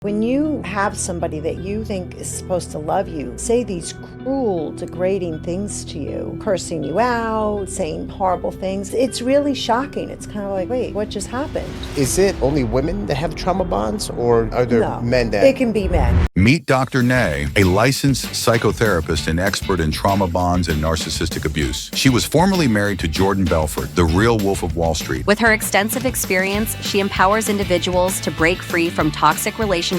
When you have somebody that you think is supposed to love you say these cruel, degrading things to you, cursing you out, saying horrible things, it's really shocking. It's kind of like, wait, what just happened? Is it only women that have trauma bonds, or are there No, men that... it can be men. Meet Dr. Nay, a licensed psychotherapist and expert in trauma bonds and narcissistic abuse. She was formerly married to Jordan Belfort, the real Wolf of Wall Street. With her extensive experience, she empowers individuals to break free from toxic relationships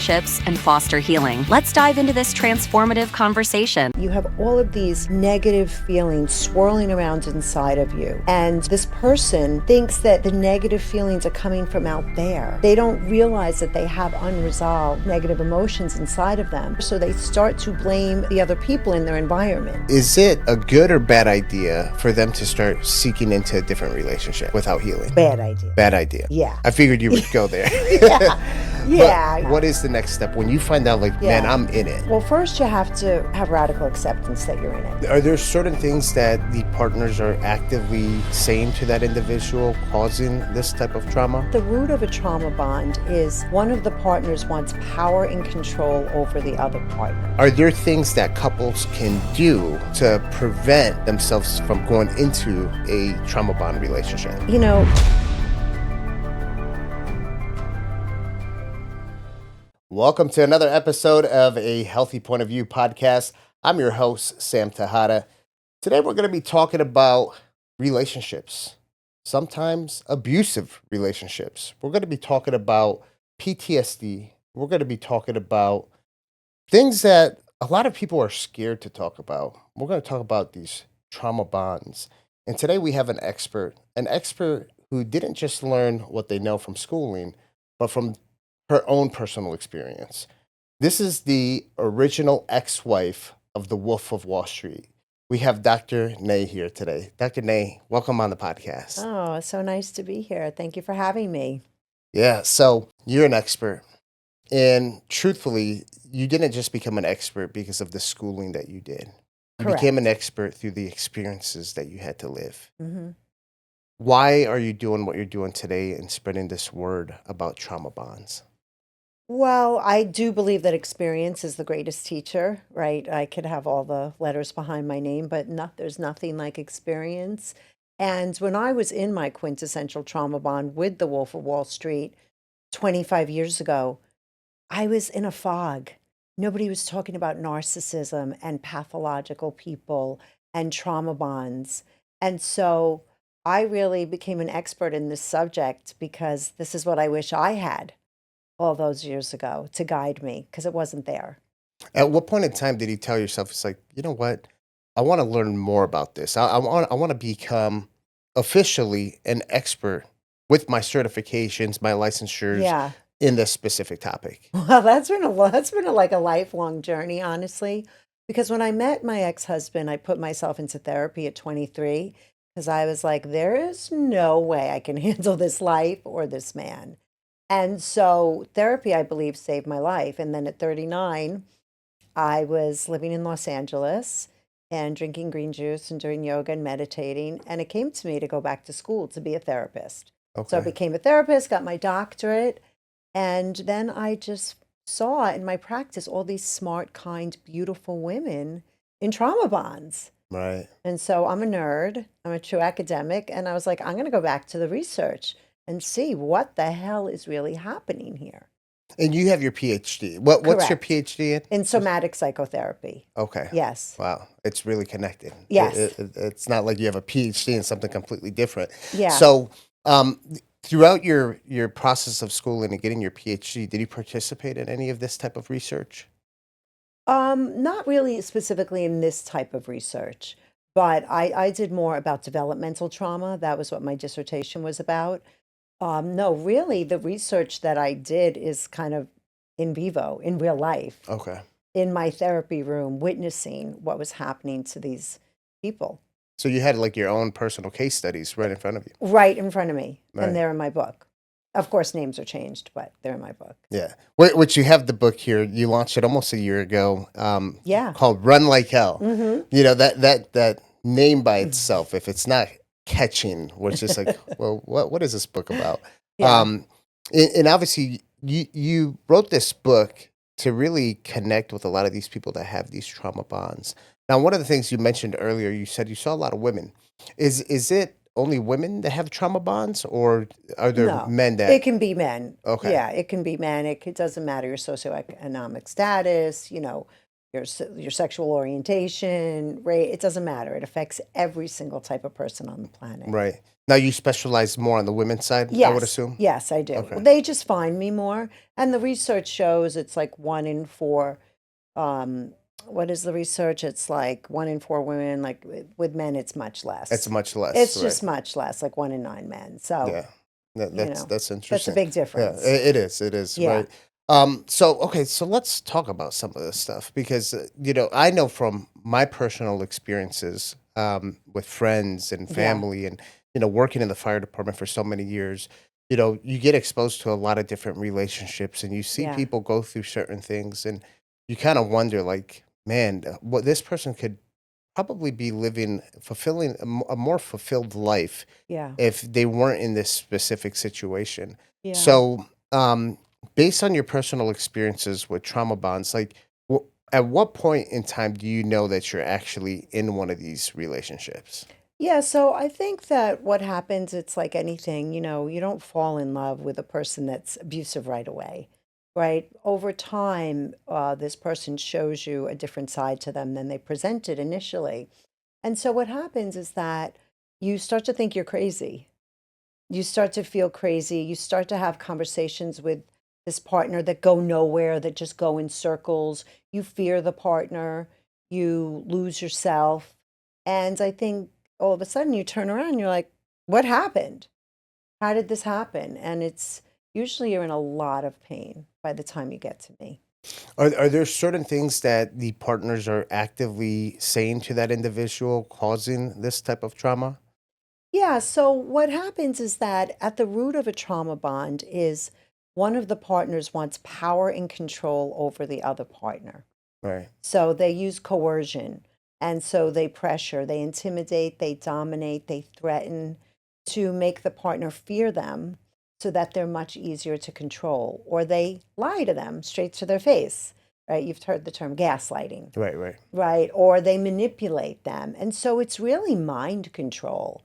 and foster healing. Let's dive into this transformative conversation. You have all of these negative feelings swirling around inside of you, and this person thinks that the negative feelings are coming from out there. They don't realize that they have unresolved negative emotions inside of them, so they start to blame the other people in their environment. Is it a good or bad idea for them to start seeking into a different relationship without healing? Bad idea. Bad idea. Yeah. I figured you would go there. Yeah. But what is the next step when you find out, like, man, I'm in it? Well, first you have to have radical acceptance that you're in it. Are there certain things that the partners are actively saying to that individual causing this type of trauma? The root of a trauma bond is one of the partners wants power and control over the other partner. Are there things that couples can do to prevent themselves from going into a trauma bond relationship? You know, welcome to another episode of A Healthy Point of View podcast. I'm your host, Sam Tejada. Today we're going to be talking about relationships, sometimes abusive relationships. We're going to be talking about PTSD. We're going to be talking about things that a lot of people are scared to talk about. We're going to talk about these trauma bonds. And today we have an expert who didn't just learn what they know from schooling, but from her own personal experience. This is the original ex-wife of the Wolf of Wall Street. We have Dr. Nay here today. Dr. Nay, welcome on the podcast. oh, it's so nice to be here. Thank you for having me. Yeah, so you're an expert. And truthfully, you didn't just become an expert because of the schooling that you did. You Correct. became an expert through the experiences that you had to live. Mm-hmm. Why are you doing what you're doing today and spreading this word about trauma bonds? Well, I do believe that experience is the greatest teacher, right? I could have all the letters behind my name, but there's nothing like experience. And when I was in my quintessential trauma bond with the Wolf of Wall Street 25 years ago, I was in a fog. Nobody was talking about narcissism and pathological people and trauma bonds. And so I really became an expert in this subject because this is what I wish I had all those years ago to guide me, because it wasn't there. At what point in time did you tell yourself, it's like, you know what? I want to learn more about this. I want to become officially an expert with my certifications, my licensures Yeah. in this specific topic. Well, that's been like a lifelong journey, honestly, because when I met my ex-husband, I put myself into therapy at 23 because I was like, there is no way I can handle this life or this man. And so therapy, I believe, saved my life. And then at 39, I was living in Los Angeles and drinking green juice and doing yoga and meditating. And it came to me to go back to school to be a therapist. So I Okay. became a therapist, got my doctorate. And then I just saw in my practice all these smart, kind, beautiful women in trauma bonds. Right. And so I'm a nerd, I'm a true academic. And I was like, I'm going to go back to the research and see what the hell is really happening here. And you have your PhD. What's your Correct. PhD in? In somatic psychotherapy. Okay. Yes. Wow. It's really connected. Yes. It's not like you have a PhD in something completely different. Yeah. So, throughout your process of schooling and getting your PhD, did you participate in any of this type of research? Not really specifically in this type of research, but I did more about developmental trauma. That was what my dissertation was about. No, really, the research that I did is kind of in vivo, in real life, Okay. in my therapy room, witnessing what was happening to these people So you had like your own personal case studies right in front of you. right in front of me, Right. and they're in my book. Of course, names are changed, but they're in my book. Yeah. Which you have the book here. You launched it almost a year ago. Yeah. Called Run Like Hell. Mm-hmm. You know, that name by itself, if it's not catching, which is like, well, what is this book about? Yeah. And obviously you wrote this book to really connect with a lot of these people that have these trauma bonds. Now, one of the things you mentioned earlier, you said you saw a lot of women. Is it only women that have trauma bonds, or are there No, men it that? can be men. Okay, Yeah, it can be men. It doesn't matter your socioeconomic status, your sexual orientation, rate. It doesn't matter. It affects every single type of person on the planet. right. Now you specialize more on the women's side, I would Yes, assume. yes, I do. Okay, They just find me more, and the research shows it's like 1 in 4. Um, what is the research? It's like 1 in 4 women. Like with men, it's much it's less. much less, It's right? just much less, like 1 in 9 men. So, Yeah, that, you that's know, that's that's a interesting. big Yeah, difference. it is, Yeah, right? So okay, so let's talk about some of this stuff because I know from my personal experiences with friends and yeah, family, and working in the fire department for so many years. You get exposed to a lot of different relationships, and you see yeah, people go through certain things, and you kind of wonder, like, man, what this person could probably be living, fulfilling a more fulfilled life yeah, if they weren't in this specific situation. yeah. So, based on your personal experiences with trauma bonds, like, at what point in time do you know that you're actually in one of these relationships? Yeah, so I think that what happens, it's like anything, you don't fall in love with a person that's abusive right away, right? Over time, this person shows you a different side to them than they presented initially. And so what happens is that you start to think you're crazy. You start to feel crazy. You start to have conversations with this partner that go nowhere, that just go in circles. You fear the partner. You lose yourself. And I think all of a sudden you turn around and you're like, what happened? How did this happen? And it's usually you're in a lot of pain by the time you get to me. Are there certain things that the partners are actively saying to that individual causing this type of trauma? Yeah, so what happens is that at the root of a trauma bond is one of the partners wants power and control over the other partner. Right. So they use coercion. And so they pressure, they intimidate, they dominate, they threaten to make the partner fear them so that they're much easier to control. Or they lie to them straight to their face, right? You've heard the term gaslighting, Right. Right. right? Or they manipulate them. And so it's really mind control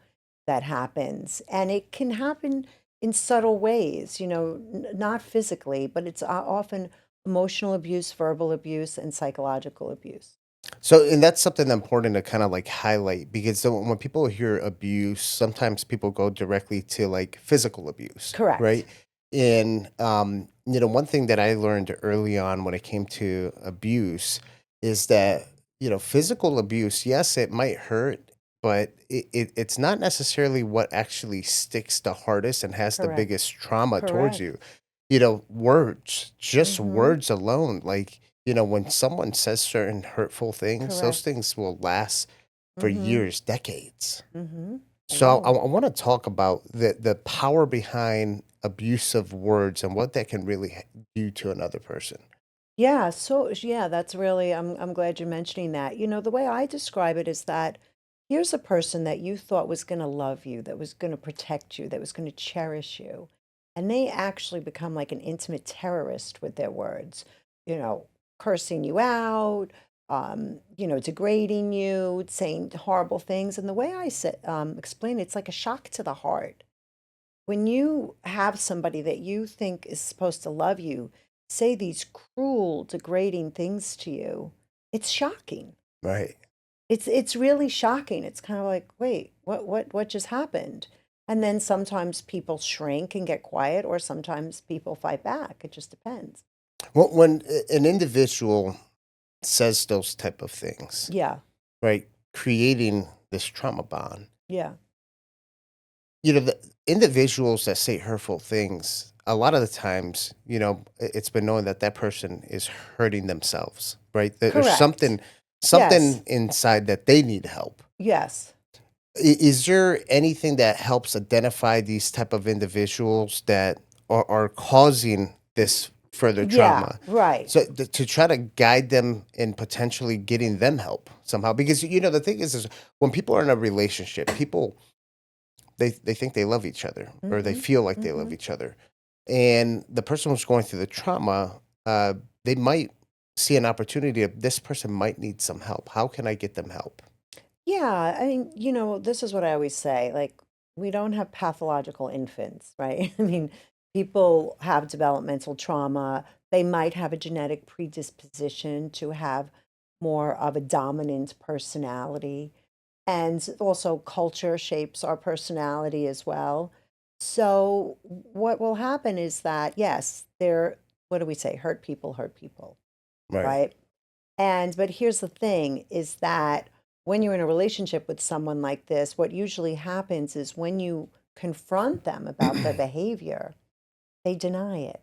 that happens. And it can happen in subtle ways, not physically, but it's often emotional abuse, verbal abuse, and psychological abuse. So, and that's something important to kind of like highlight because when people hear abuse, sometimes people go directly to like physical abuse, right? Correct. And one thing that I learned early on when it came to abuse is that physical abuse, yes, it might hurt, but it's not necessarily what actually sticks the hardest and has the Correct. biggest trauma towards Correct. you. Words, just Mm-hmm. words alone, like when someone says certain hurtful things, those Correct. things will last for Mm-hmm. years, decades. Mm-hmm. They So I will. want to talk about the power behind abusive words and what that can really do to another person. Yeah, so yeah, that's really I'm glad you're mentioning that. The way I describe it is that here's a person that you thought was going to love you, that was going to protect you, that was going to cherish you. And they actually become like an intimate terrorist with their words, you know, cursing you out, degrading you, saying horrible things. And the way I explain it, it's like a shock to the heart. When you have somebody that you think is supposed to love you say these cruel, degrading things to you, it's shocking. Right. It's really shocking. It's kind of like, wait, what just happened? And then sometimes people shrink and get quiet, or sometimes people fight back. It just depends. Well, when an individual says those type of things, Yeah, right, creating this trauma bond, yeah, the individuals that say hurtful things, a lot of the times, it's been known that that person is hurting themselves, right? There's correct. something Yes, inside that they need help. yes. Is there anything that helps identify these type of individuals that are causing this further Yeah, trauma? right. So to try to guide them in potentially getting them help somehow, because the thing is when people are in a relationship, people they think they love each other or they Mm-hmm. feel like they love Mm-hmm. each other. and the person who's going through the trauma, they might see an opportunity of this person might need some help. How can I get them help? Yeah, I mean, this is what I always say, like, we don't have pathological infants, right? I mean, people have developmental trauma. They might have a genetic predisposition to have more of a dominant personality. And also culture shapes our personality as well. So what will happen is that, yes, what do we say? Hurt people, Right. right? But here's the thing is that when you're in a relationship with someone like this, what usually happens is when you confront them about their behavior, they deny it.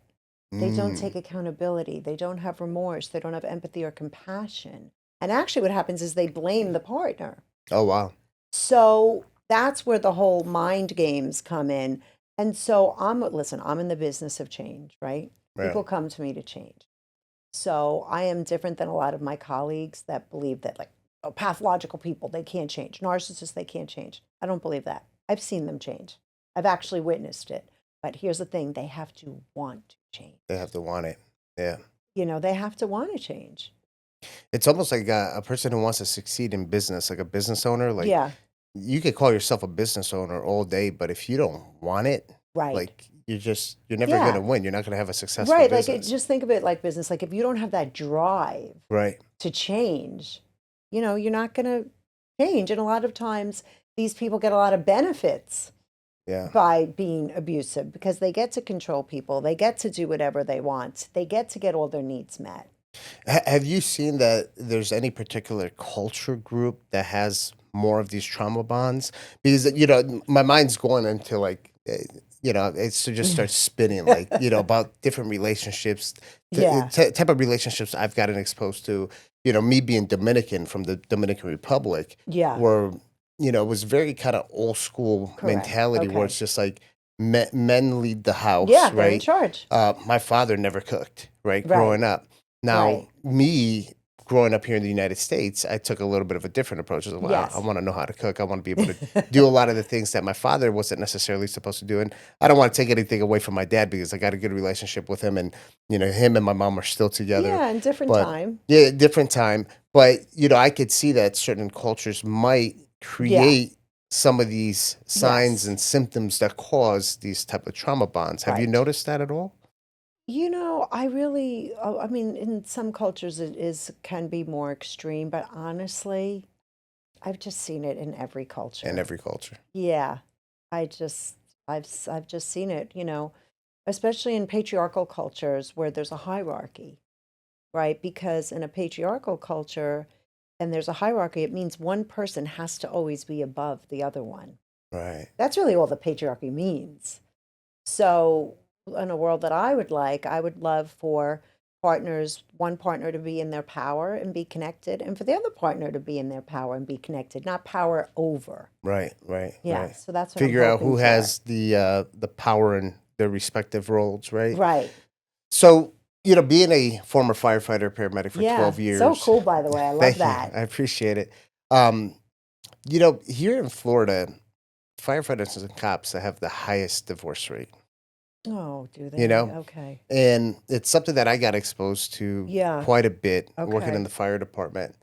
They don't take Mm. accountability. They don't have remorse. They don't have empathy or compassion. And actually, what happens is they blame the partner. Oh, wow. So that's where the whole mind games come in. And so listen, I'm in the business of change, right? Yeah. People come to me to change. So I am different than a lot of my colleagues that believe that, like, oh, pathological people, they can't change. Narcissists, they can't change. I don't believe that. I've seen them change. I've actually witnessed it. But here's the thing, they have to want to change. They have to want it. Yeah. They have to want to change. It's almost like a person who wants to succeed in business, like a business owner. Like, Yeah, you could call yourself a business owner all day, but if you don't want it, right. like, you're never going Yeah, to win. You're not going to have a successful right. business. Just think of it like business. Like if you don't have that drive Right. to change, you're not going to change. And a lot of times these people get a lot of benefits Yeah. by being abusive because they get to control people. They get to do whatever they want. They get to get all their needs met. Have you seen that there's any particular culture group that has more of these trauma bonds? Because, my mind's going into like, it's to just start spinning, like, about different relationships, Yeah. type of relationships I've gotten exposed to, me being Dominican from the Dominican Republic, Yeah. where, it was very kind of old school Correct. mentality where Okay. it's just like men lead the house, Yeah, they're in right? charge. My father never cooked, right, Right. growing up. Now, Right. me growing up here in the United States, I took a little bit of a different approach. I was like, wow, I Yes. want to know how to cook. I want to be able to do a lot of the things that my father wasn't necessarily supposed to do. And I don't want to take anything away from my dad because I got a good relationship with him, and him and my mom are still together. Yeah, in different But time. yeah, different time. But I could see that certain cultures might Yeah. create some of these signs Yes. and symptoms that cause these type of trauma bonds. Have you Right. noticed that at all? I mean, in some cultures can be more extreme, but honestly, I've just seen it in every In culture. every culture. Yeah. I've just seen it, especially in patriarchal cultures where there's a hierarchy, right? Because in a patriarchal culture and there's a hierarchy, it means one person has to always be above the other one. Right. That's really all the patriarchy means. So, in a world that I would love for one partner to be in their power and be connected, and for the other partner to be in their power and be connected, not power over. Right, Yeah, right. so that's what I'm Figure out hoping who for. has the power in their respective roles, right? Right. So, being a former firefighter, paramedic for Yeah. 12 So years. cool, by the way. I love Thank you. that. I appreciate it. Um, here in Florida, firefighters and cops that have the highest divorce rate, Oh, do they? you know? Okay. And it's something that I got exposed to Yeah. quite a bit working in Okay. the fire department.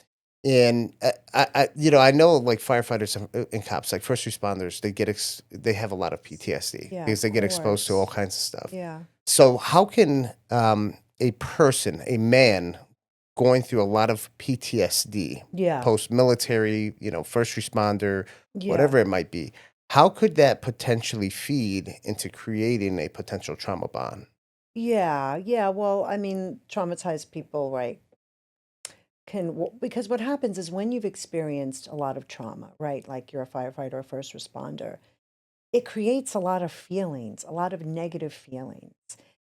And I know like firefighters and cops, like first responders, they have a lot of PTSD Yeah, because of they get exposed to all course. kinds of stuff. Yeah. So how can a man going through a lot of PTSD, Yeah. post-military, first responder, Yeah. whatever it might be, how could that potentially feed into creating a potential trauma bond? Yeah. Yeah. Well, I mean, traumatized people, right? Because what happens is when you've experienced a lot of trauma, right? Like you're a firefighter or first responder, it creates a lot of feelings, a lot of negative feelings.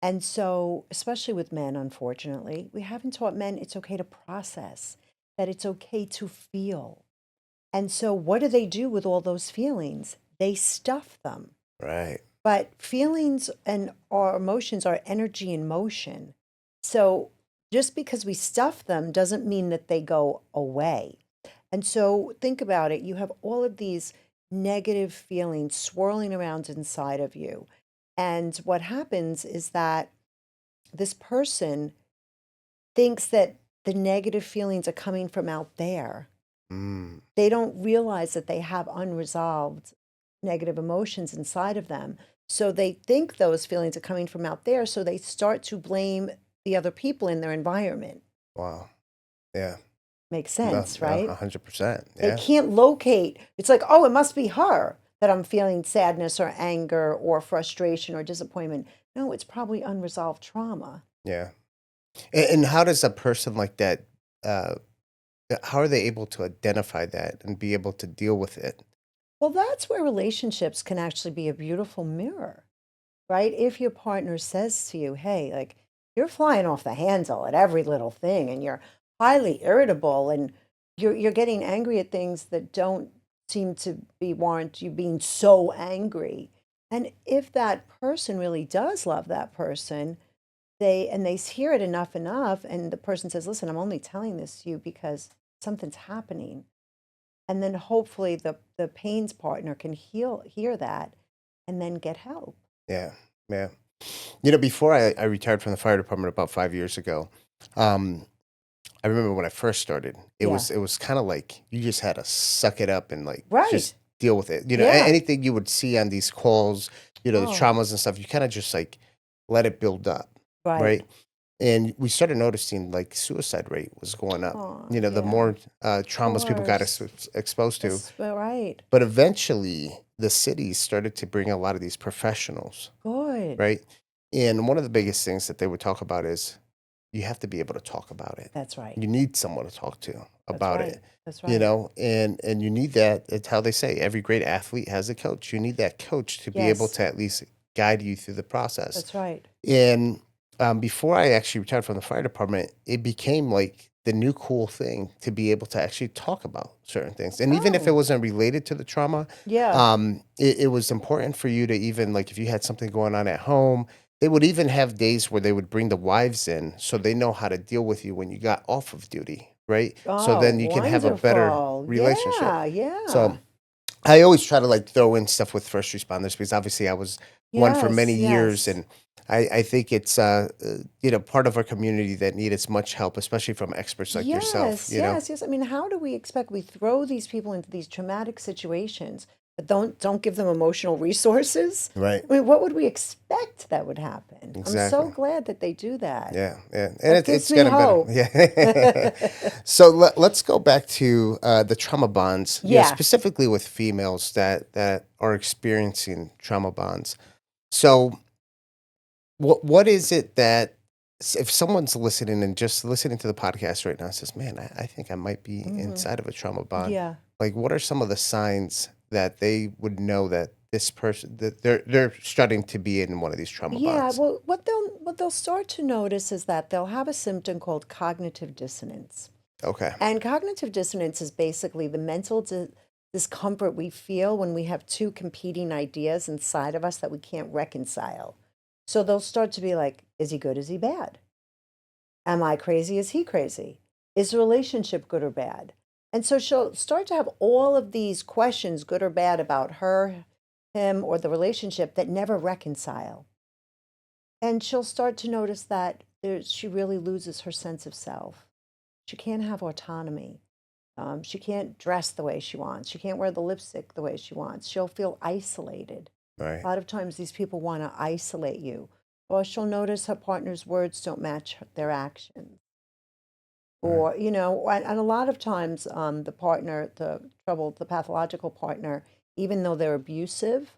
And so, especially with men, unfortunately, we haven't taught men it's okay to process, that it's okay to feel. And so, what do they do with all those feelings? They stuff them. Right. But feelings and our emotions are energy in motion. So just because we stuff them doesn't mean that they go away. And so think about it. You have all of these negative feelings swirling around inside of you. And what happens is that this person thinks that the negative feelings are coming from out there. Mm, They don't realize that they have unresolved negative emotions inside of them. So they think those feelings are coming from out there. So they start to blame the other people in their environment. wow. Yeah. Makes No, sense, no, right? 100%. They Yeah. can't locate. It's like, oh, it must be her that I'm feeling sadness or anger or frustration or disappointment. No, it's probably unresolved trauma. Yeah. And how does a person like that, uh, how are they able to identify that and be able to deal with it? Well, that's where relationships can actually be a beautiful mirror, right? If your partner says to you, hey, like you're flying off the handle at every little thing and you're highly irritable and you're getting angry at things that don't seem to be warrant you being so angry. And if that person really does love that person, they hear it enough and the person says, listen, I'm only telling this to you because something's happening. And then hopefully the pains partner can hear that and then get help. Yeah. Yeah. Before I retired from the fire department about 5 years ago, um, I remember when I first started, Yeah. it was kind of like you just had to suck it up and like Right. just deal with it. Yeah. Anything you would see on these calls, the Oh, traumas and stuff, you kind of just like let it build up, right. right? And we started noticing like suicide rate was going up. Oh, The yeah. more traumas people got Course. exposed to, That's right. but eventually the cities started to bring a lot of these professionals, Good. right? And one of the biggest things that they would talk about is you have to be able to talk about it. That's right. You need someone to talk to That's about right. it, That's right. and you need that. It's how they say every great athlete has a coach. You need that coach to be able Yes. to at least guide you through the process. That's right. And before I actually retired from the fire department, it became like the new cool thing to be able to actually talk about certain things. And even if it Oh, wasn't related to the trauma, yeah. it was important for you to even like if you had something going on at home, they would even have days where they would bring the wives in so they know how to deal with you when you got off of duty, right? So Oh, then you can have a better wonderful. relationship. Yeah. Yeah. So I always try to like throw in stuff with first responders because obviously I was one for many Yes. years, Yes. and I think it's part of our community that need as much help, especially from experts like yourself. Yes, yes, yes. I mean, how do we expect we throw these people into these traumatic situations, but don't give them emotional resources? Right? I mean, what would we expect that would happen? I'm so Exactly. glad that they do that. Yeah, yeah, and That gives it's me getting better. hope. Yeah. So let's go back to the trauma bonds. Yeah. Specifically with females that are experiencing trauma bonds. So what is it that if someone's listening and just listening to the podcast right now says, "Man, I think I might be Hmm. inside of a trauma bond." Yeah. Like, what are some of the signs that they would know that this person that they're starting to be in one of these trauma Yeah, bonds? well, what they'll start to notice is that they'll have a symptom called cognitive dissonance. Okay. And cognitive dissonance is basically the mental discomfort we feel when we have two competing ideas inside of us that we can't reconcile. So they'll start to be like, is he good? Is he bad? Am I crazy? Is he crazy? Is the relationship good or bad? And so she'll start to have all of these questions, good or bad, about her, him, or the relationship that never reconcile. And she'll start to notice that she really loses her sense of self. She can't have autonomy. She can't dress the way she wants. She can't wear the lipstick the way she wants. She'll feel isolated. Right. A lot of times, these people want to isolate you. Or she'll notice her partner's words don't match their actions. Right. Or, and a lot of times, the partner, the pathological partner, even though they're abusive,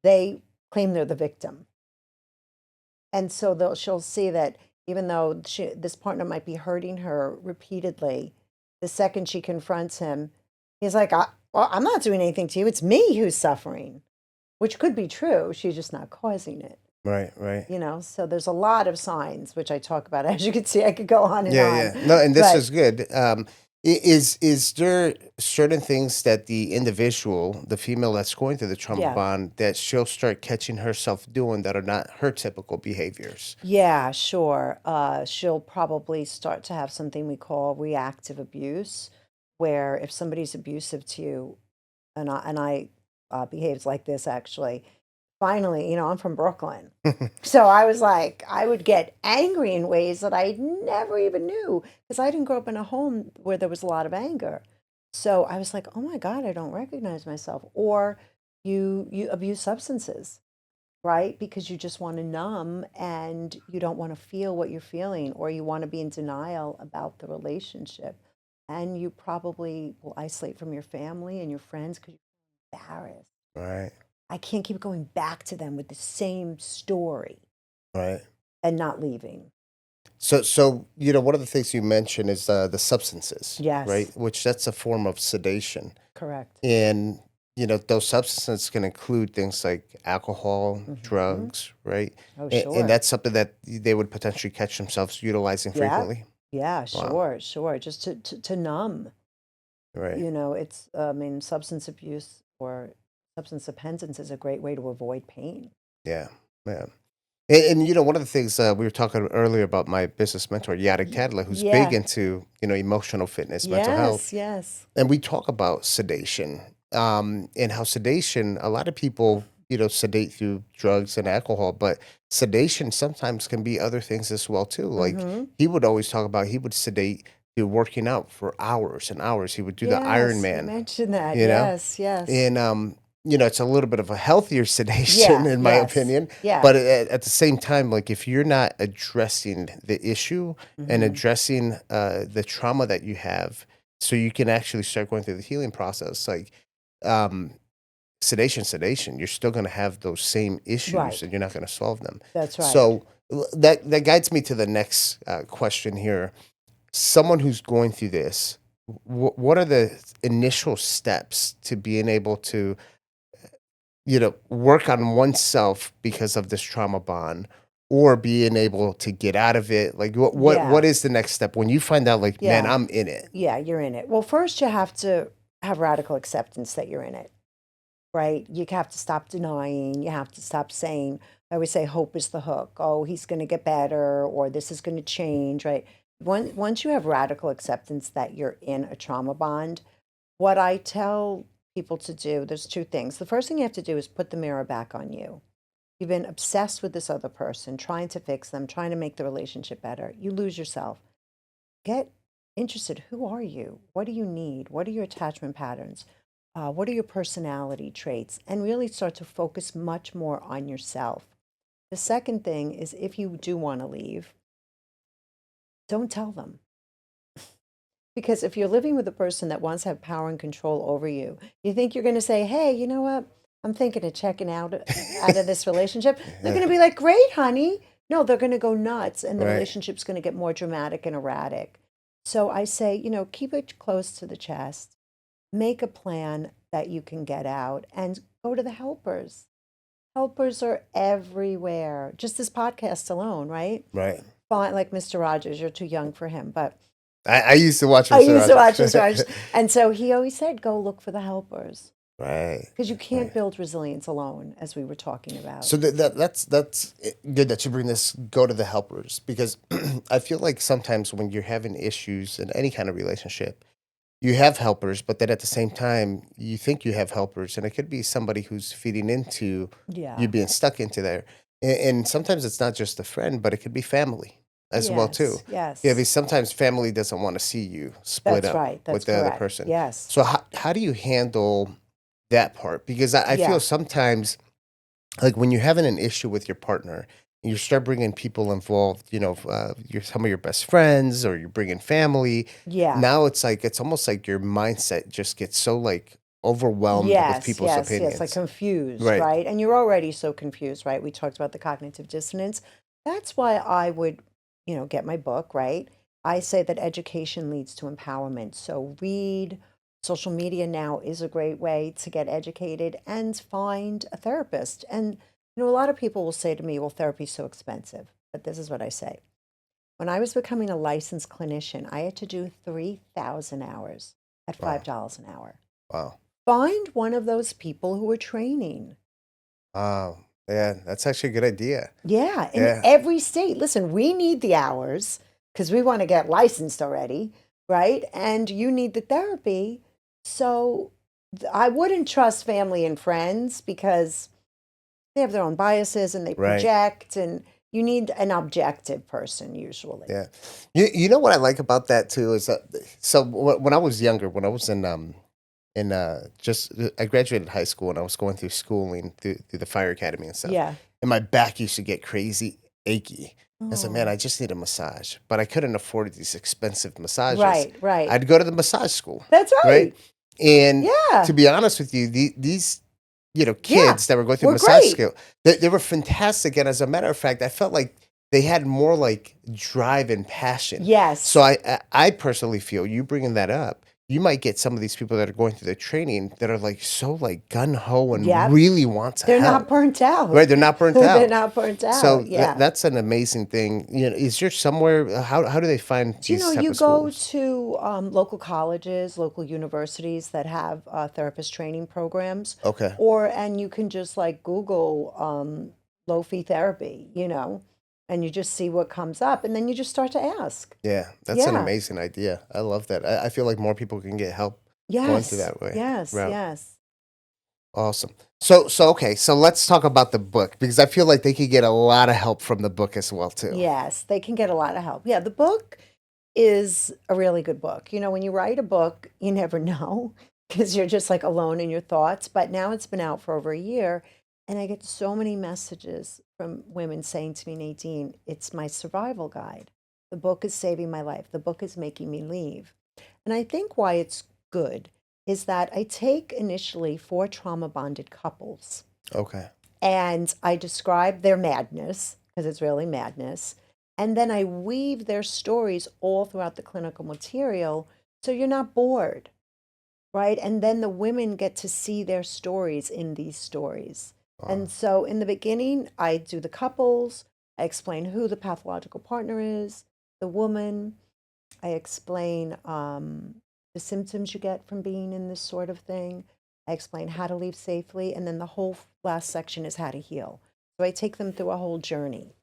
they claim they're the victim. And so she'll see that even though this partner might be hurting her repeatedly, the second she confronts him, he's like, well, I'm not doing anything to you. It's me who's suffering, which could be true. She's just not causing it. Right. Right. So there's a lot of signs, which I talk about. As you can see, I could go on and Yeah, on. yeah. No, and this But is good. Is there certain things that the individual, the female that's going through the trauma yeah, bond, that she'll start catching herself doing that are not her typical behaviors? yeah, sure. She'll probably start to have something we call reactive abuse, where if somebody's abusive to you, and I behaves like this actually. finally, I'm from Brooklyn. So I was like, I would get angry in ways that I never even knew because I didn't grow up in a home where there was a lot of anger. So I was like, oh my God, I don't recognize myself. Or you abuse substances, right? Because you just want to numb and you don't want to feel what you're feeling, or you want to be in denial about the relationship. And you probably will isolate from your family and your friends because you're embarrassed. Right. I can't keep going back to them with the same story Right. and not leaving. So one of the things you mentioned is the substances, right? Yes, Which that's a form of sedation, correct. and those substances can include things like alcohol, Hmm. drugs, right? Oh, And sure. that's something that they would potentially catch themselves utilizing Yeah, frequently. yeah, Wow. sure, sure. Just to numb. Right. It's, I mean, substance abuse or substance dependence is a great way to avoid pain. Yeah. Yeah. And one of the things we were talking earlier about my business mentor, Yadek Tadler, who's big Yeah. into emotional fitness, mental health, Yes, yes. and we talk about sedation, and how sedation. A lot of people, sedate through drugs and alcohol, but sedation sometimes can be other things as well too. Like Mm-hmm. he would always talk about, he would sedate through working out for hours and hours. He would do the Iron Yes, you Man, mentioned that. you know, Yes, yes. and it's a little bit of a healthier sedation, Yeah, in my yes. opinion. Yeah. But at the same time, like if you're not addressing the issue and Mm-hmm. addressing the trauma that you have, so you can actually start going through the healing process, like um, sedation, you're still going to have those same issues, Right. and you're not going to solve them. That's right. So that guides me to the next question here. Someone who's going through this, what are the initial steps to being able to work on oneself because of this trauma bond, or being able to get out of it? Like what Yeah. is the next step when you find out, like, man, Yeah. I'm in it? Yeah, you're in it. Well, first you have to have radical acceptance that you're in it, right? You have to stop denying. You have to stop saying, I always say, hope is the hook. Oh, he's going to get better, or this is going to change, right? Once you have radical acceptance that you're in a trauma bond, what I tell people to do, there's two things. The first thing you have to do is put the mirror back on you. You've been obsessed with this other person, trying to fix them, trying to make the relationship better. You lose yourself. Get interested. Who are you? What do you need? What are your attachment patterns? What are your personality traits? And really start to focus much more on yourself. The second thing is, if you do want to leave, don't tell them. Because if you're living with a person that wants to have power and control over you, you think you're going to say, hey, you know what? I'm thinking of checking out of this relationship. They're going to be like, great, honey. No, they're going to go nuts, and the Right. relationship's going to get more dramatic and erratic. So I say, keep it close to the chest. Make a plan that you can get out and go to the helpers. Helpers are everywhere. Just this podcast alone, right? Right. Fine, like Mr. Rogers, you're too young for him, but I used to watch I Mr. used to watch Mr. Rogers. Rogers. And so he always said, go look for the helpers Right. because you can't Right. build resilience alone, as we were talking about. So that's good that you bring this, go to the helpers, because I feel like sometimes when you're having issues in any kind of relationship, you have helpers, but then at the same time, you think you have helpers, and it could be somebody who's feeding into you Yeah. being stuck into there. And sometimes it's not just a friend, but it could be family as well too. Yes. Yeah, Yes. because sometimes family doesn't want to see you split That's up right. with That's the other correct. person. Yes. So how do you handle that part? Because I feel Yeah. sometimes, like when you're having an issue with your partner, and you start bringing people involved, some of your best friends, or you're bringing family. Yeah. Now it's almost like your mindset just gets so like overwhelmed with Yes. people's Yes. Yes. Like opinions. confused, Right. right? And you're already so confused, right? We talked about the cognitive dissonance. That's why I would, get my book, right? I say that education leads to empowerment. So read. Social media now is a great way to get educated and find a therapist. And, a lot of people will say to me, well, therapy's so expensive. But this is what I say. When I was becoming a licensed clinician, I had to do 3,000 hours at Wow. $5 an hour. Wow. Find one of those people who are training. Wow. Yeah, that's actually a good idea. Yeah, in Yeah. every state. Listen, we need the hours because we want to get licensed already, right? And you need the therapy. So I wouldn't trust family and friends because they have their own biases and they Right. project, and you need an objective person usually. Yeah. You know what I like about that too is that, so when I was younger, when I was I graduated high school and I was going through schooling through the fire academy and stuff. Yeah. And my back used to get crazy achy. I said, man, Oh. I just need a massage, but I couldn't afford these expensive massages. Right. I'd go to the massage school. That's right. And Yeah. to be honest with you, these Yeah. kids that were going through We're massage great. school, they were fantastic. And as a matter of fact, I felt like they had more like drive and passion. Yes. So I personally feel, you bringing that up, you might get some of these people that are going through the training that are like so like gun ho and Yep. really want to They're help. not burnt out. Right, they're not burnt They're out. not burnt out. So yeah. that's an amazing thing. Is there somewhere? How do they find Do you these know, type you of go schools? to local colleges, local universities that have therapist training programs, Okay. and you can just like Google low fee therapy, and you just see what comes up, and then you just start to ask. Yeah, that's an Yeah. amazing idea. I love that. I feel like more people can get help going through Yes. that way. Yes. route. Yes. Awesome. So okay. So let's talk about the book because I feel like they could get a lot of help from the book as well too. Yes. They can get a lot of help. Yeah. The book is a really good book. When you write a book, you never know because you're just like alone in your thoughts. But now it's been out for over a year, and I get so many messages from women saying to me, Nadine, it's my survival guide. The book is saving my life. The book is making me leave. And I think why it's good is that I take initially 4 trauma bonded couples Okay. and I describe their madness, because it's really madness. And then I weave their stories all throughout the clinical material so you're not bored, right? And then the women get to see their stories in these stories. Wow. And so in the beginning, I do the couples, I explain who the pathological partner is, the woman, I explain the symptoms you get from being in this sort of thing. I explain how to leave safely. And then the whole last section is how to heal. So I take them through a whole journey.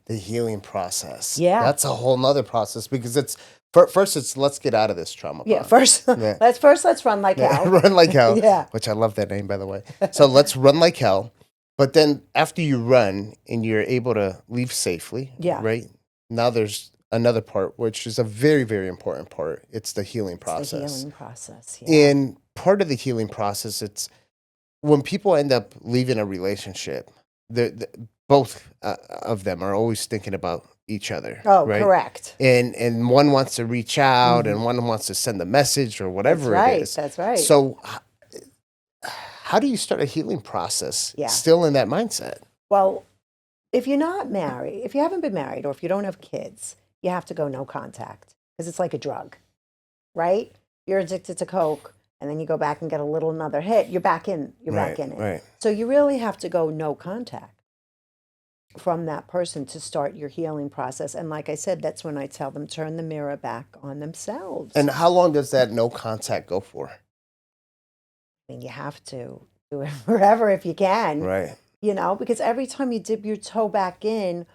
The healing process. Yeah. That's a whole nother process because it's first it's let's get out of this trauma. Yeah, bond. first, Yeah. let's run like Yeah, hell. run like hell. Yeah. Which I love that name, by the way. So let's run like hell. But then after you run and you're able to leave safely, Yeah. right? Now there's another part, which is a very, very important part. It's the healing process. The healing process, yeah. And part of the healing process, it's when people end up leaving a relationship, both of them are always thinking about each other. Oh, right? correct. And one wants to reach out and one wants to send a message or whatever That's right. it is. That's right. So how do you start a healing process Yeah. still in that mindset? Well, if you're not married, if you haven't been married, or if you don't have kids, you have to go no contact because it's like a drug, right? You're addicted to Coke, and then you go back and get a little another hit. You're back in. You're back in it. Right. So you really have to go no contact from that person to start your healing process. And like I said, that's when I tell them turn the mirror back on themselves. And how long does that no contact go for? I mean, you have to do it forever if you can. Right. Because every time you dip your toe back in,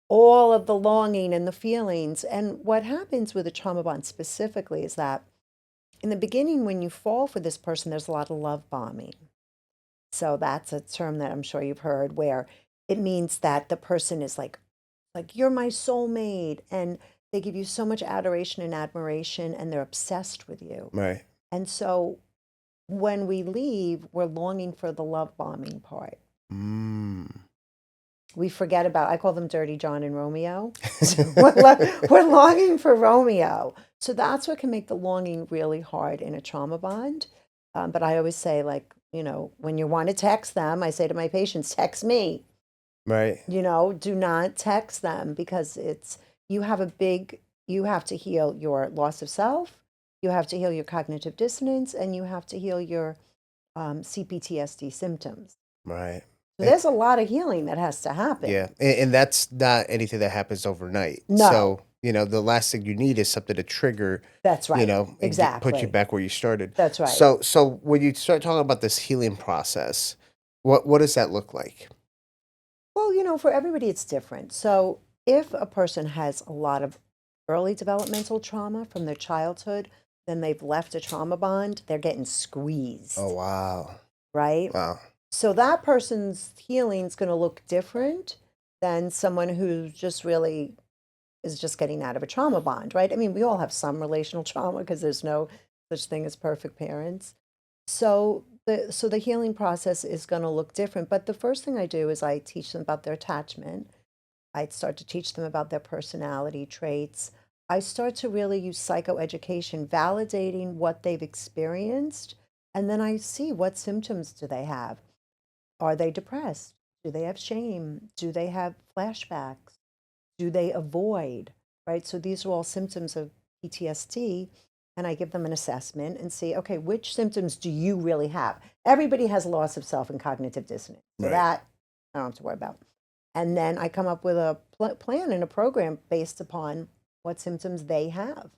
all of the longing and the feelings. And what happens with a trauma bond specifically is that in the beginning, when you fall for this person, there's a lot of love bombing. So that's a term that I'm sure you've heard, where it means that the person is like you're my soulmate, and they give you so much adoration and admiration, and they're obsessed with you. Right. And so when we leave, we're longing for the love bombing part. We forget about, I call them Dirty John and Romeo. We're longing for Romeo. So that's what can make the longing really hard in a trauma bond. But I always say, when you want to text them, I say to my patients, text me. Right. Do not text them because you have to heal your loss of self, you have to heal your cognitive dissonance, and you have to heal your CPTSD symptoms. Right. So there's a lot of healing that has to happen. Yeah. And that's not anything that happens overnight. No. So, the last thing you need is something to trigger. That's right. And Exactly. put you back where you started. That's right. So when you start talking about this healing process, what does that look like? Well, for everybody it's different. So if a person has a lot of early developmental trauma from their childhood, then they've left a trauma bond, they're getting squeezed. Oh, wow. Right? Wow. So that person's healing is going to look different than someone who just really is just getting out of a trauma bond, right? I mean, we all have some relational trauma because there's no such thing as perfect parents. So the healing process is going to look different. But the first thing I do is I teach them about their attachment. I start to teach them about their personality traits. I start to really use psychoeducation, validating what they've experienced. And then I see what symptoms do they have. Are they depressed? Do they have shame? Do they have flashbacks? Do they avoid? Right? So these are all symptoms of PTSD. And I give them an assessment and see, okay, which symptoms do you really have? Everybody has loss of self and cognitive dissonance. So Right. that I don't have to worry about. And then I come up with a plan and a program based upon what symptoms they have.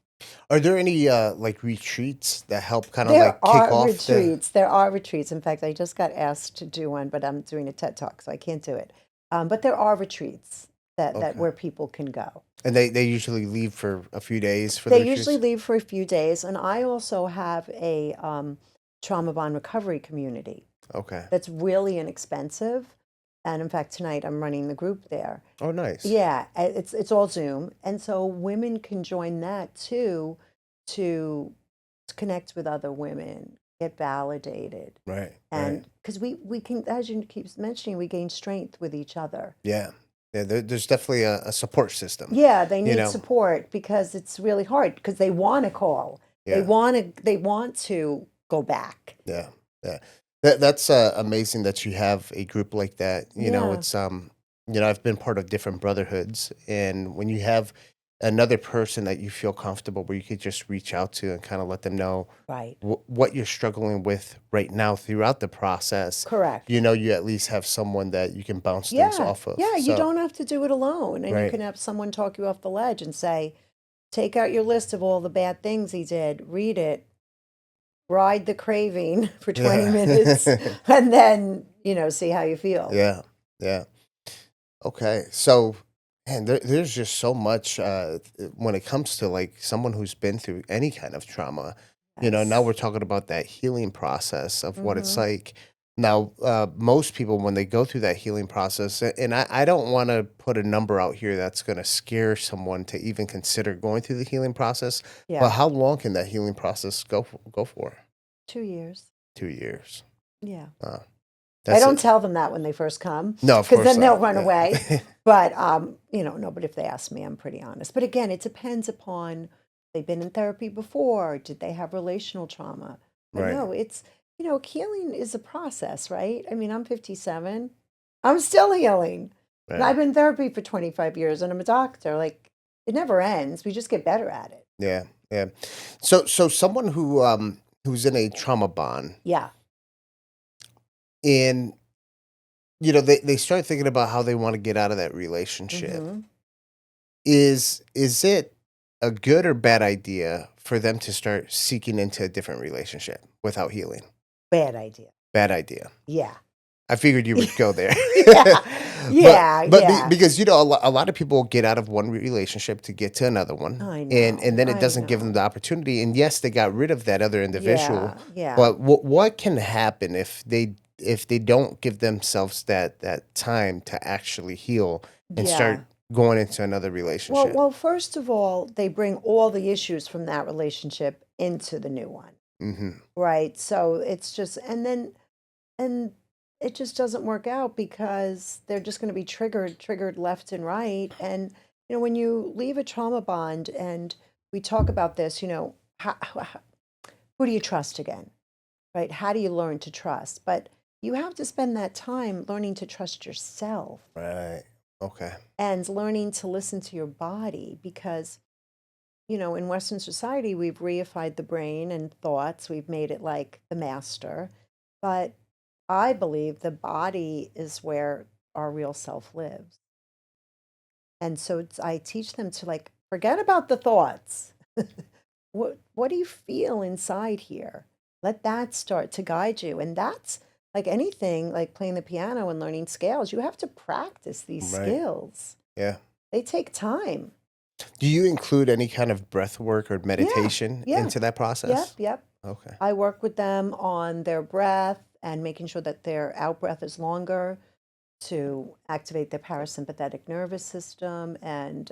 Are there any like retreats that help kind of There like kick are off retreats. There are retreats. In fact, I just got asked to do one, but I'm doing a TED Talk, so I can't do it. But there are retreats that Okay. where people can go. And they usually leave for a few days for the They retreats? usually leave for a few days, and I also have a trauma bond recovery community Okay. that's really inexpensive. And in fact, tonight I'm running the group there. Oh, nice. Yeah, it's all Zoom, and so women can join that too to connect with other women, get validated, Right. and Right. because we can, as you keep mentioning, we gain strength with each other. Yeah. Yeah. There's definitely a support system. Yeah, they You need know. support because it's really hard because they want to call, Yeah. they want to go back. Yeah. Yeah. That's amazing that you have a group like that. You know, Yeah. it's I've been part of different brotherhoods, and when you have another person that you feel comfortable where you could just reach out to and kind of let them know Right. what you're struggling with right now throughout the process, Correct. you at least have someone that you can bounce Yeah. things off of. Yeah, you So, don't have to do it alone, and you right. can have someone talk you off the ledge and say, take out your list of all the bad things he did, read it, ride the craving for 20 Yeah. minutes, and then, see how you feel. Yeah. Yeah. Okay. So, man, there's just so much when it comes to like someone who's been through any kind of trauma. Now Yes. we're talking about that healing process of what it's Mhm. like. Now, most people, when they go through that healing process, and I don't want to put a number out here that's going to scare someone to even consider going through the healing process, but Yeah, how long can that healing process go for? 2 years. 2 years. Yeah. Wow. I That's don't it. tell them that when they first come, No, of because course then they'll not. run Yeah. away. But no, but if they ask me, I'm pretty honest. But again, it depends upon they've been in therapy before, did they have relational trauma? But Right. no, it's healing is a process, right? I mean, I'm 57. I'm still healing. And Right. I've been in therapy for 25 years and I'm a doctor. Like it never ends. We just get better at it. Yeah, yeah. So someone who's in a trauma bond Yeah. and they start thinking about how they want to get out of that relationship. Hmm. Is it a good or bad idea for them to start seeking into a different relationship without healing? Bad idea. Bad idea. Yeah. I figured you would go there. Yeah. Yeah. But Yeah. because a lot of people get out of one relationship to get to another one, I and know. then it I doesn't give them the know. opportunity. And yes, they got rid of that other individual, Yeah. Yeah. but what can happen if they don't give themselves that time to actually heal and start Yeah. going into another Well, relationship? first of all, they bring all the issues from that relationship into the new one, Hmm. right? So it's just, and it just doesn't work out because they're just going to be triggered left and right. And, when you leave a trauma bond, and we talk about this, who do you trust again, right? How do you learn to trust? But you have to spend that time learning to trust yourself Right. Okay. and learning to listen to your body because in Western society, we've reified the brain and thoughts. We've made it like the master. But I believe the body is where our real self lives. And so I teach them to like, forget about the thoughts. What do you feel inside here? Let that start to guide you. And that's like anything, like playing the piano and learning scales. You have to practice these Right. skills. Yeah. They take time. Do you include any kind of breath work or meditation Yeah. into that Yep, process? yep. Okay. I work with them on their breath and making sure that their out breath is longer to activate their parasympathetic nervous system. And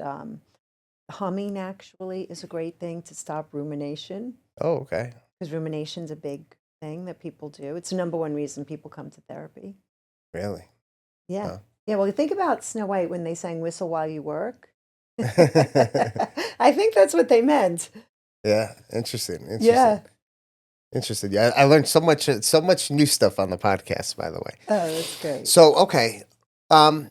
humming actually is a great thing to stop rumination, Oh, okay. because rumination's a big thing that people do. It's the number one reason people come to therapy. Really? Yeah. Huh. Yeah, well, think about Snow White when they sang Whistle While You Work. I think that's what they meant. Yeah. Interesting. Yeah. Interesting. Yeah, I learned so much new stuff on the podcast, by the way. Oh, that's great. So, okay, um,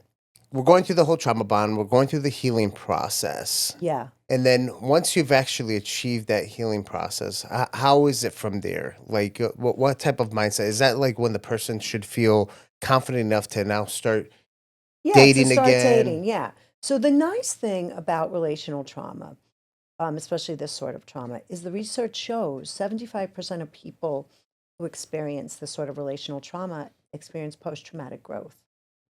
we're going through the whole trauma bond. We're going through the healing process, Yeah. and then once you've actually achieved that healing process, how is it from there? Like, what type of mindset is that? Like when the person should feel confident enough to now start Yeah, to dating start again? dating. Yeah. So the nice thing about relational trauma, especially this sort of trauma, is the research shows 75% of people who experience this sort of relational trauma experience post-traumatic growth,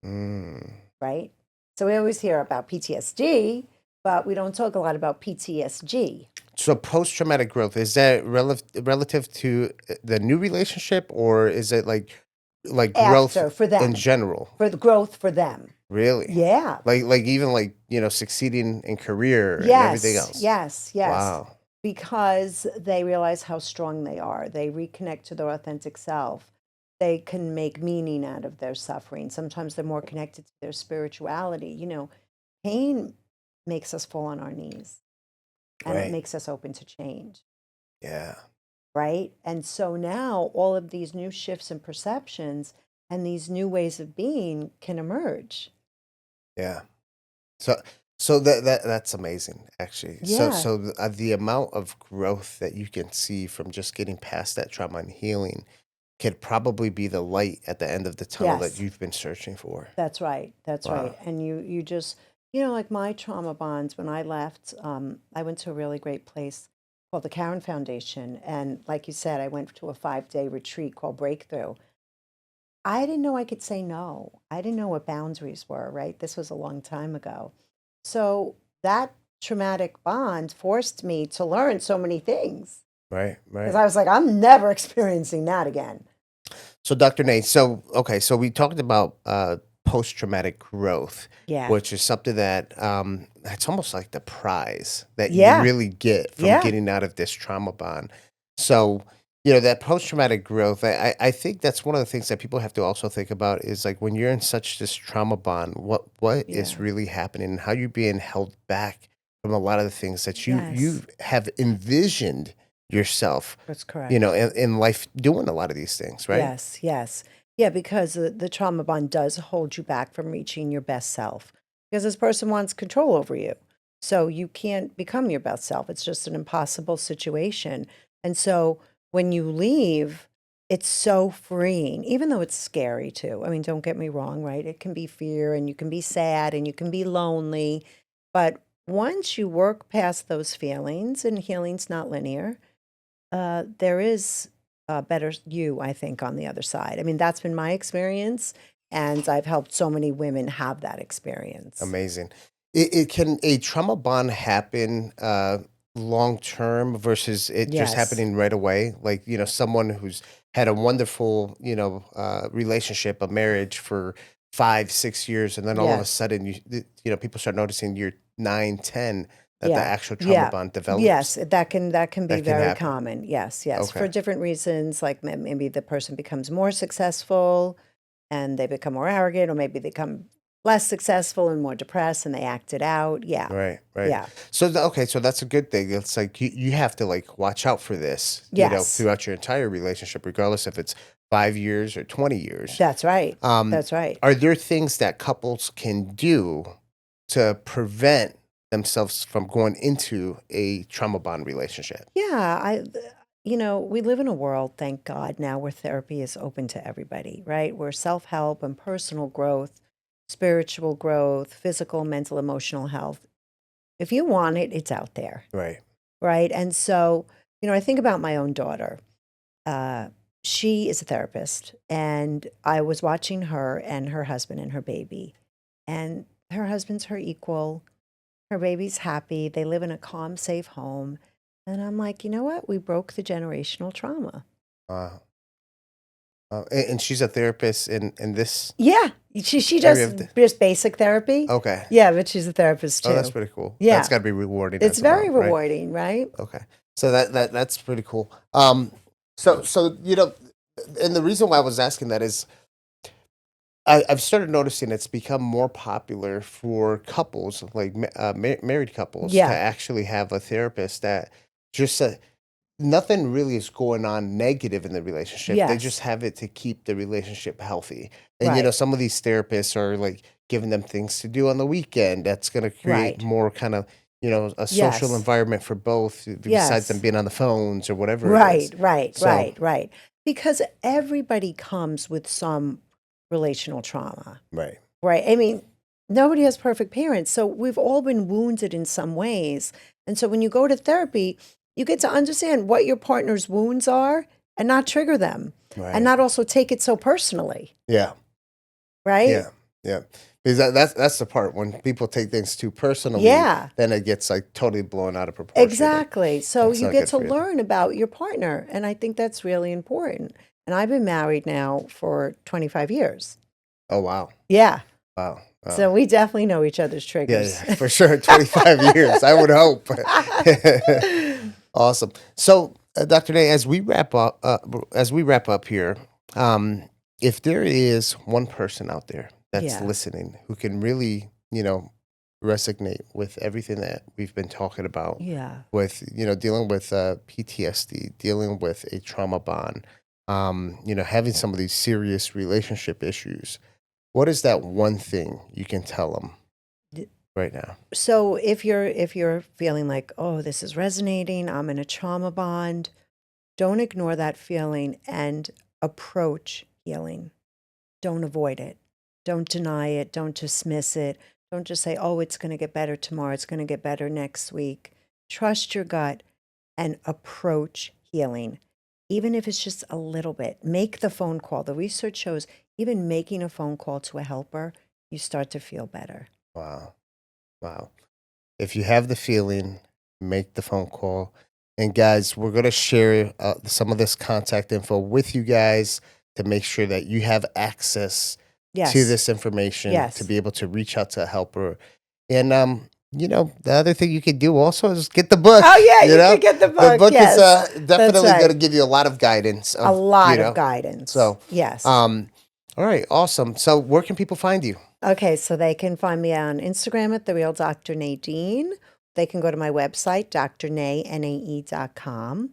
Mm. right? So we always hear about PTSD, but we don't talk a lot about PTSG. So, post-traumatic growth, is that relative to the new relationship, or is it like growth After, for in them, general? for the growth for them. Really? Yeah. Like even like, succeeding in career and everything Yes, else. yes, yes. Wow. Because they realize how strong they are. They reconnect to their authentic self. They can make meaning out of their suffering. Sometimes they're more connected to their spirituality. Pain makes us fall on our knees, and it Right. makes us open to change, Yeah. right? And so now all of these new shifts in perceptions and these new ways of being can emerge. Yeah. So that's amazing, actually. So Yeah. the amount of growth that you can see from just getting past that trauma and healing could probably be the light at the end of the tunnel that Yes. you've been searching for. That's right. That's Wow. right. And you just, like my trauma bonds, when I left, I went to a really great place called the Karen Foundation. And like you said, I went to a 5-day retreat called Breakthrough. I didn't know I could say no. I didn't know what boundaries were, right? This was a long time ago. So that traumatic bond forced me to learn so many things, Right, because right. I was like, I'm never experiencing that again. So, Dr. Nate, so we talked about post-traumatic growth, Yeah. which is something that it's almost like the prize that you Yeah. really get from Yeah. getting out of this trauma bond. So, that post-traumatic growth, I think that's one of the things that people have to also think about is like when you're in such this trauma bond, what is Yeah. really happening and how you're being held back from a lot of the things that you Yes. have envisioned yourself, That's correct. in life doing a lot of these things, right? Yes, yes. Yeah, because the trauma bond does hold you back from reaching your best self, because this person wants control over you. So you can't become your best self. It's just an impossible situation. And so when you leave, it's so freeing, even though it's scary too. I mean, don't get me wrong, right? It can be fear, and you can be sad, and you can be lonely. But once you work past those feelings, and healing's not linear, there is a better you, I think, on the other side. I mean, that's been my experience, and I've helped so many women have that experience. Amazing. It can a trauma bond happen long term versus it just Yes. happening right away? Like, someone who's had a wonderful, relationship, a marriage for 5, 6 years, and then all of a Yes. sudden people start noticing you're 9, 10 that the Yeah. actual trauma Yeah. bond develops. Yes, that can be That can very happen. common. Yes, yes, for Okay. different reasons. Like maybe the person becomes more successful and they become more arrogant, or maybe they become less successful and more depressed and they act it out. Yeah. Right, right. Yeah. So okay, so that's a good thing. It's like you have to like watch out for this, Yes. throughout your entire relationship, regardless if it's 5 years or 20 years. That's right. Um, That's right. are there things that couples can do to prevent themselves from going into a trauma bond relationship? Yeah, we live in a world, thank God, now where therapy is open to everybody, right? Where self-help and personal growth, spiritual growth, physical, mental, emotional health, if you want it, it's out there, Right. right? And so, I think about my own daughter. Uh, she is a therapist, and I was watching her and her husband and her baby, and her husband's her equal. Her baby's happy. They live in a calm, safe home. And I'm like, you know what? We broke the generational trauma. Wow. And she's a therapist in this Yeah, she area does of just basic therapy. okay. Yeah, but she's a therapist too. Oh, that's pretty cool. Yeah. That's got to be rewarding. It's as very well, right? rewarding, right? Okay. So that's pretty cool. So and the reason why I was asking that is I've started noticing it's become more popular for couples, like married couples, to Yeah, actually have a therapist that just nothing really is going on negative in the relationship. They just yes, have it to keep the relationship healthy. And right, some of these therapists are like giving them things to do on the weekend. That's going to create right. more kind of a social Yes, environment for both, besides them yes. being on the phones or whatever it is. Right, right, So right, right. Because everybody comes with some relational trauma, right, right? I mean, nobody has perfect parents. So we've all been wounded in some ways. And so when you go to therapy, you get to understand what your partner's wounds are and not trigger them and right, not also take it so personally, yeah. right? Yeah, yeah. Because that's the part when people take things too personally, Yeah, then it gets like totally blown out of proportion, and exactly. So that's you not get good to for you. learn about your partner. And I think that's really important. And I've been married now for 25 years. Oh wow, Yeah. wow, wow. So we definitely know each other's Yeah, triggers. yeah, for sure. 25 years, I would hope. Awesome. So, Dr. Nay, as we wrap up here, if there is one person out there that's Yeah. listening who can really, resonate with everything that we've been talking about, Yeah. with dealing with PTSD, dealing with a trauma bond, having some of these serious relationship issues, what is that one thing you can tell them D- right now? So if you're feeling like, oh, this is resonating, I'm in a trauma bond, don't ignore that feeling and approach healing. Don't avoid it. Don't deny it. Don't dismiss it. Don't just say, oh, it's going to get better tomorrow. It's going to get better next week. Trust your gut and approach healing. Even if it's just a little bit, make the phone call. The research shows even making a phone call to a helper, you start to feel better. Wow. Wow. If you have the feeling, make the phone call. And guys, we're going to share some of this contact info with you guys to make sure that you have access to Yes. this information to Yes. be able to reach out to a helper. And, the other thing you could do also is get the book. Oh, yeah, you could get the The book. book is Yes. That's definitely going to right. give you a lot of guidance A of, lot of guidance. So, Yes. all right, awesome. So, where can people find you? Okay, so they can find me on Instagram at The Real Dr. Nadine. They can go to my website, drnae.com.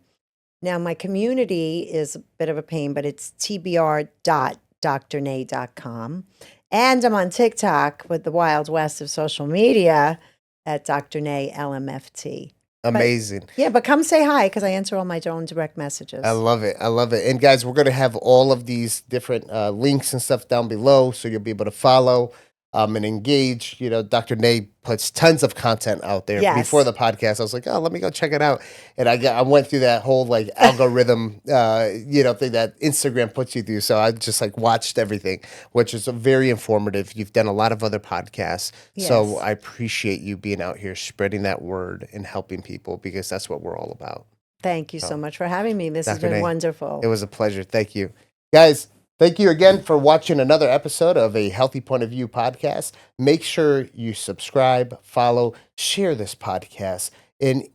Now, my community is a bit of a pain, but it's tbr.drnae.com. And I'm on TikTok with the Wild West of social media at Dr. Nay LMFT. Amazing. But come say hi because I answer all my own direct messages. I love it. I love it. And guys, we're going to have all of these different links and stuff down below so you'll be able to follow and engage. Dr. Nay puts tons of content out there. Yes. Before the podcast, I was like, oh, let me go check it out. And I went through that whole like algorithm, thing that Instagram puts you through. So I just like watched everything, which is very informative. You've done a lot of other podcasts. So Yes. I appreciate you being out here spreading that word and helping people because that's what we're all about. Thank you so much for having me. This has Dr. been Nay, wonderful. it was a pleasure. Thank you. Guys, thank you again for watching another episode of a Healthy Point of View podcast. Make sure you subscribe, follow, share this podcast. And,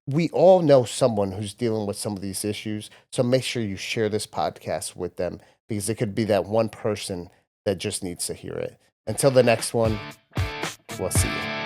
we all know someone who's dealing with some of these issues. So make sure you share this podcast with them because it could be that one person that just needs to hear it. Until the next one, we'll see you.